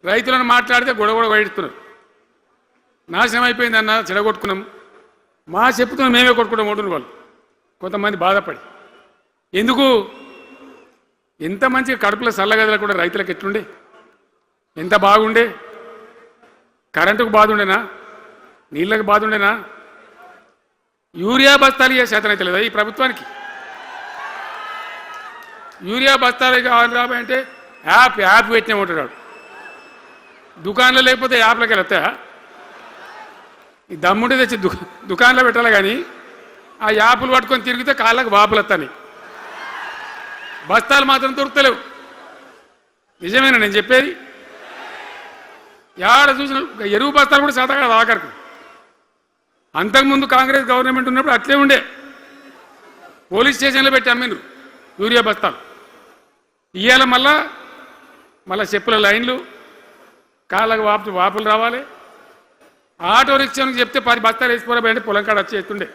రైతులను మాట్లాడితే గొడవ వైడుతున్నారు. నాశనం అయిపోయిందన్న చెడగొట్టుకున్నాం, మా చెప్పుతున్నాం మేమే కొట్టుకుంటాం ఓటుని వాళ్ళు కొంతమంది బాధపడి. ఎందుకు ఎంత మంచిగా కడుపుల చల్లగదలు కూడా రైతులకు ఎట్లుండే, ఎంత బాగుండే, కరెంటుకు బాధ ఉండేనా, నీళ్ళకు బాధ ఉండేనా? యూరియా బస్తాలు ఇయ్యే శాతం అయితే లేదా ఈ ప్రభుత్వానికి? యూరియా బస్తాలు కావాలి రాబోయంటే యాప్ పెట్టినే ఉంటాడు. దుకాణంలో లేకపోతే యాప్లోకి వెళ్తాయా? ఈ దమ్ముంటే తెచ్చి దుకాణంలో పెట్టాలి, కానీ ఆ యాప్లు పట్టుకొని తిరిగితే కాళ్ళకు వాపులు వస్తాయి, బస్తాలు మాత్రం దొరుకుతలేవు. నిజమేనా నేను చెప్పేది? యాడ చూసిన ఎరువు బస్తాలు కూడా శాతం కాదు ఆఖరికి. అంతకుముందు కాంగ్రెస్ గవర్నమెంట్ ఉన్నప్పుడు అట్లే ఉండే, పోలీస్ స్టేషన్లో పెట్టి అమ్మిండ్రు యూరియా బస్తాలు. ఇవాళ మళ్ళా చెప్పుల లైన్లు, కాళ్ళకు వాపులు రావాలి. ఆటో రిక్షానికి చెప్తే 10 బస్తాలు వేసిపోరాబోయంటే పొలం కాడ వచ్చి ఎత్తుండే.